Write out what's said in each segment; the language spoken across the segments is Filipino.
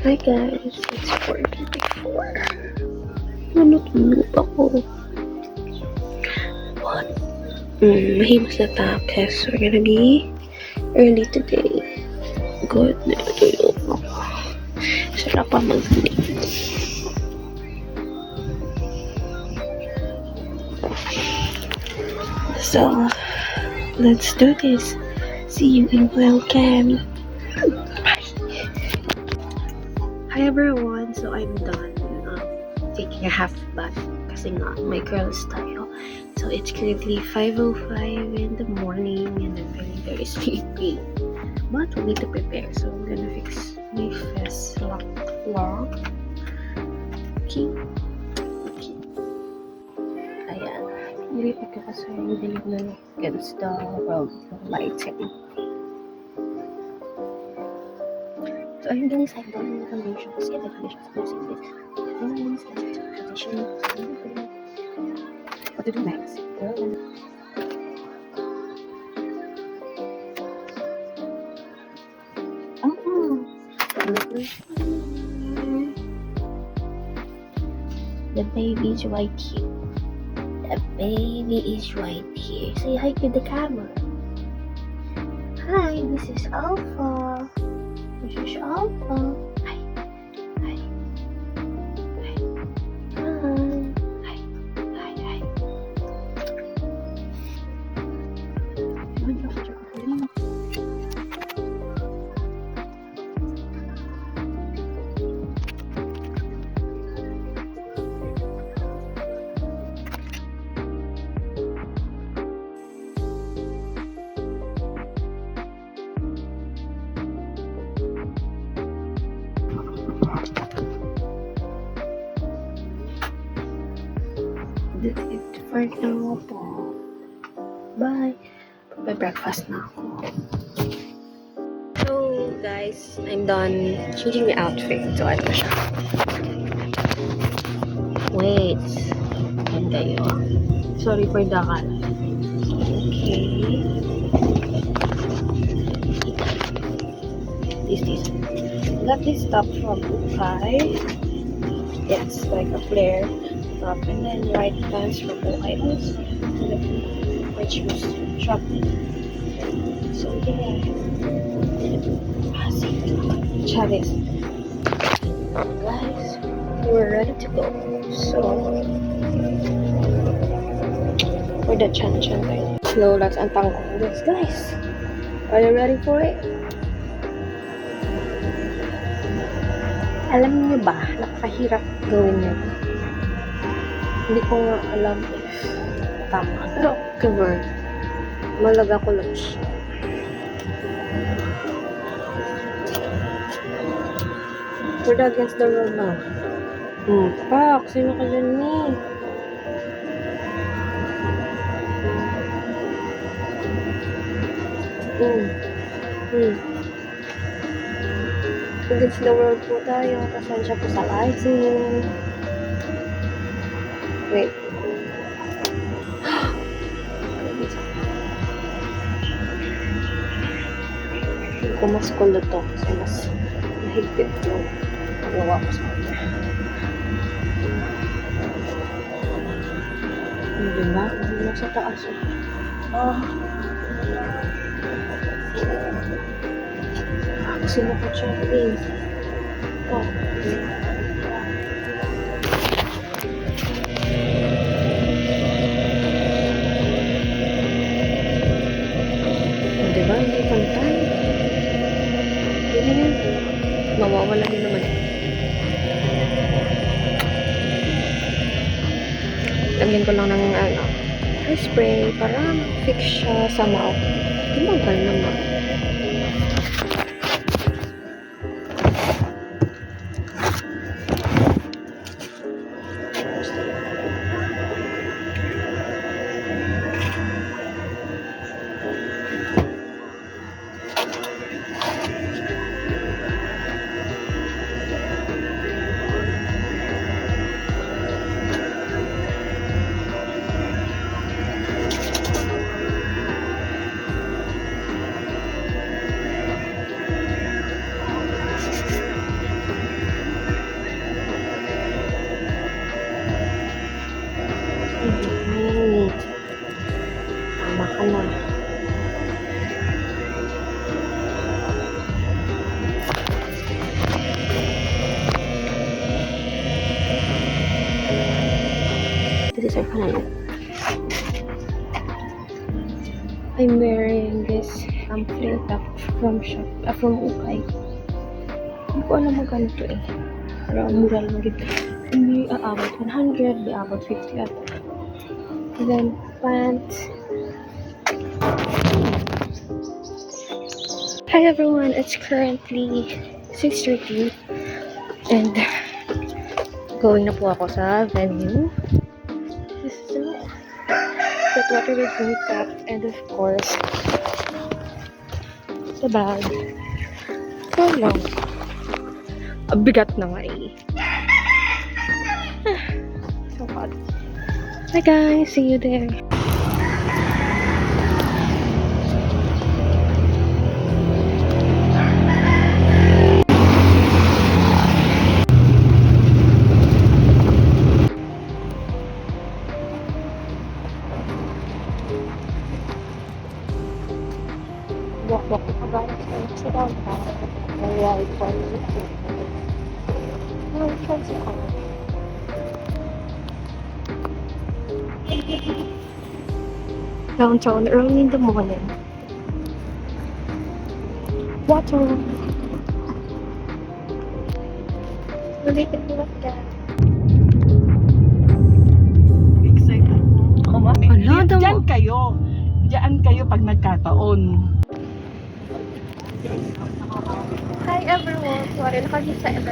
Hi guys, it's 4:34. Natulog ako. What? Mahimos na tapos. We're gonna be early today. Good, natulog ako. Sarap pa mag-sleep. So, let's do this. See you in webcam. Hi everyone, so I'm done taking a half bath kasi nga may girls tayo. So it's currently 5:05 in the morning and I'm very sleepy. But we need to prepare, so I'm gonna fix my face lock. Okay. Ayan. Nilipat ko kasi yung dilim na against the lighting. So I'm gonna decide on the foundations. Yeah, the foundations are using this. What to do next? The baby is right here. The baby is right here. Say hi to the camera. Hi, this is Alpha. This is Alpha. Hi. Hi. Hi. Hi. Hi. Hi. That's it for now po. Bye. Breakfast na ako. So guys, I'm done changing my outfit. So ano siya? Wait. Yan kayo. Sorry for the color. Okay. This. Got this top from Bukai. It's like a flare top, and then white pants from Bukai also. And the white shoes Shopee. So yeah. Chavez. Guys, we're ready to go. So for the chan tayo. Slow lags ang tangkong. Guys, are you ready for it? Alam niyo ba, napakahirap gawin yun. Hindi ko nga alam if tama. Pero, cover. Malaga ko lang siya. We're against the road na. Pak, sino ka dyan ni? Against the world po tayo. Pasensya po sa lighting. Wait. Hindi ko mas kulo to kasi mas mahigpit yung paggawa ko sa kanya. Hindi ba? Hindi na sa taas. Sino ko siya rin? Diba? Hindi pantay. Hindi. Mawawala din naman. Lagyan ko lang ng hairspray para fix siya sa mouth. Tumagal naman. these are kind of low. I'm wearing this flare top from Ukay. Hindi ko alam magkano to eh. Pero mura lang dito. Hindi aabot 100, di aabot 50 ata. And then pants. Hi everyone, it's currently 6:30 and going na po ako sa venue. This is the water with makeup and of course the bag. So long. Bigat na nga eh. So hot. Bye guys, see you there. Walk about sa downtown. Ride for you. No, tricycle. Downtown early in the morning. Water. Ulit na lang ka. Excited. Ala, Diyan kayo pag nagkataon. Hi everyone! Sorry, nakagisa ito.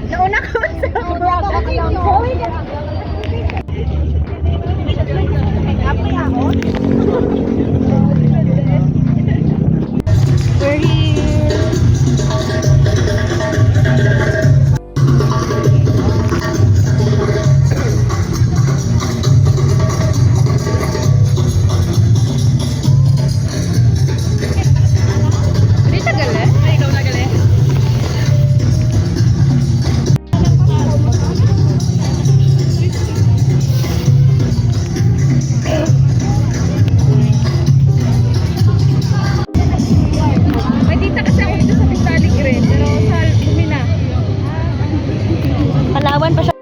Nauna ka ba sa we're here. Hindi tagal eh? Ay, ikaw tagal eh. Palawan pa siya.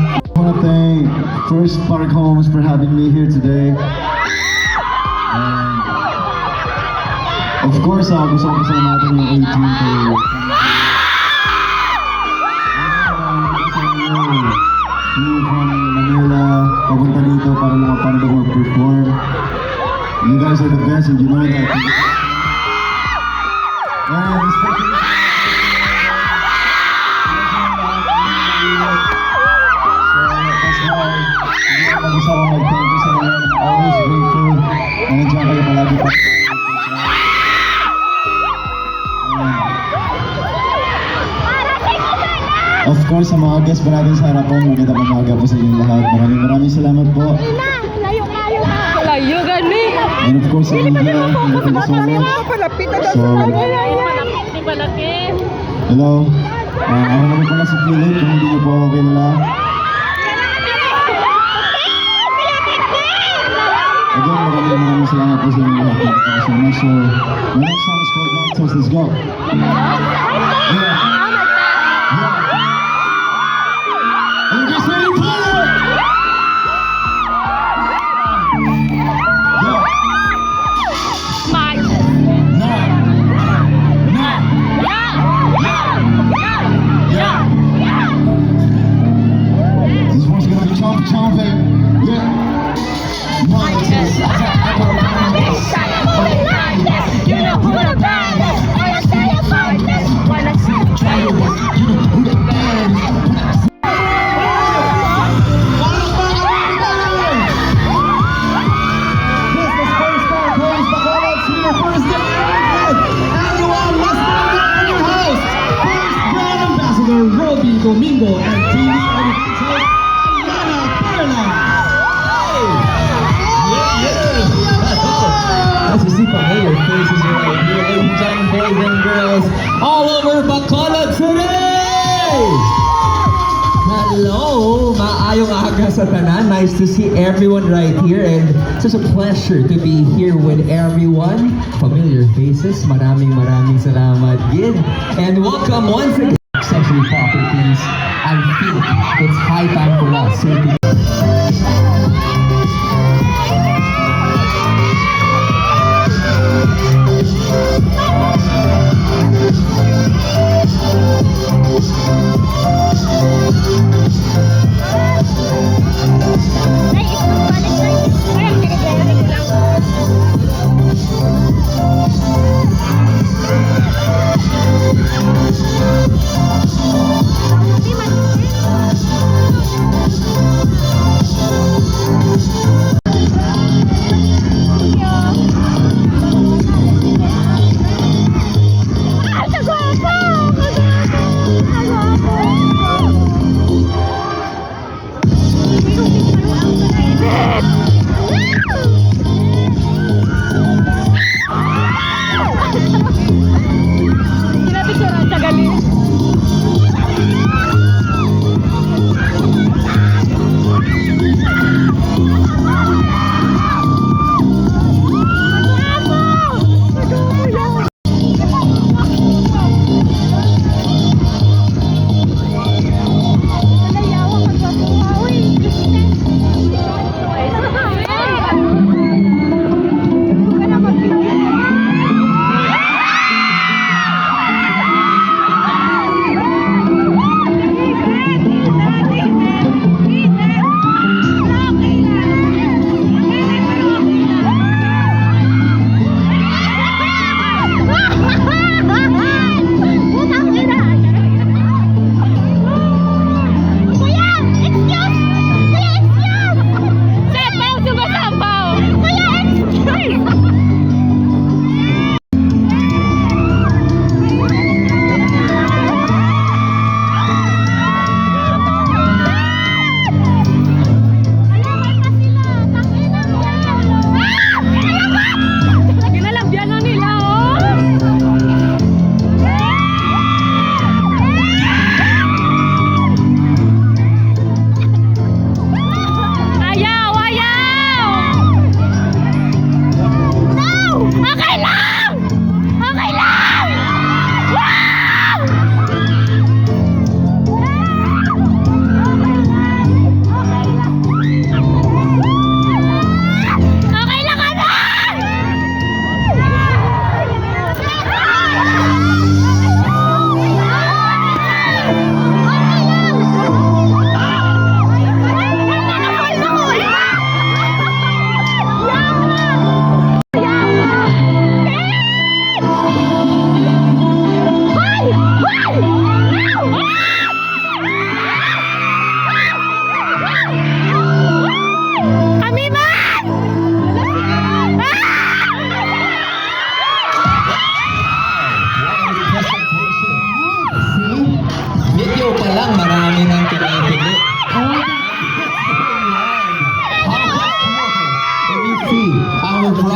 I want to thank First Park Homes for having me here today. And of course, gusto ko pasalamatan yung 18 kayo. From Manila, papunta dito para makapandang mag-perform. You guys are the best and you know that. And especially gusto ko mag-thank you sa mga always grateful na nandiyan kayo palagi pa. Of course, sa mga guests pa natin sa harapan, magandang umaga po sa inyong lahat. Maraming salamat po. Layo gani. And of course, sa India, thank you so much. So, hello. Ako naman pala si Philip, kung hindi niyo po ako kilala. Again, maraming salamat po sa inyo lahat ng kasama. So, my next song is called Night Let's go. Yeah. Are you guys ready for it? Yeah. This one's gonna be chomping. Yeah. Domingo and TV Editor Yana Perla. As you see familiar faces right here, ladies and gentlemen, boys and girls, all over Bacolod today! Hello! Maayong aga sa tanan. Nice to see everyone right here and such a pleasure to be here with everyone. Familiar faces, maraming salamat gid. And welcome once again. Accessory properties. I think it's high time for us to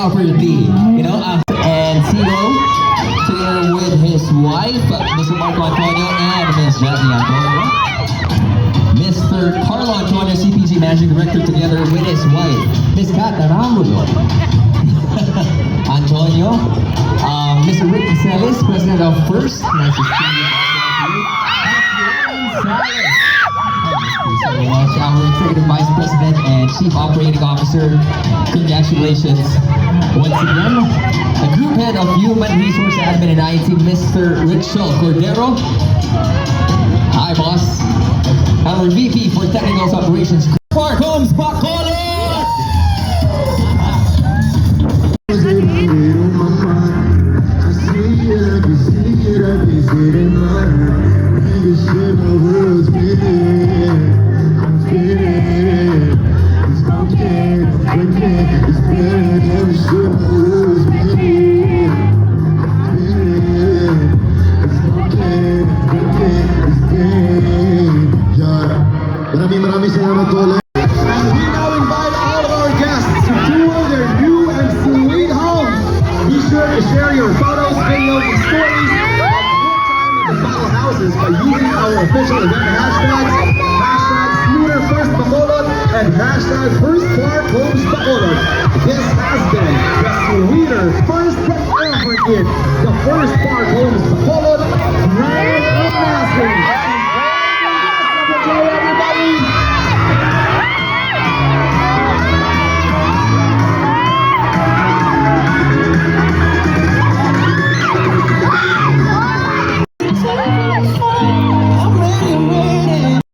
property, you know, and Sino Jasmine Antonio. Mr. Carlo Antonio, CPG Managing Director, together with his wife, Ms. Cata Ramulo. Antonio. Mr. Rick Caceres, President of First. Nice to see you. So much. Our Executive Vice President and Chief Operating Officer, congratulations once again. The Group Head of Human Resource Admin and IT, Mr. Richel Cordero. Hi, boss. Our VP for Technical Operations, Park Homes Bacolod. Maraming salamat po ulit. And we now invite all of our guests to tour their new and sweet homes. Be sure to share your photos, videos, and stories of your time at the Baco houses by using our official event hashtags, #ScooterFirstBacolod and #FirstParkHomesBacolod. This has been the Sweeter First But Ever Kid, the first part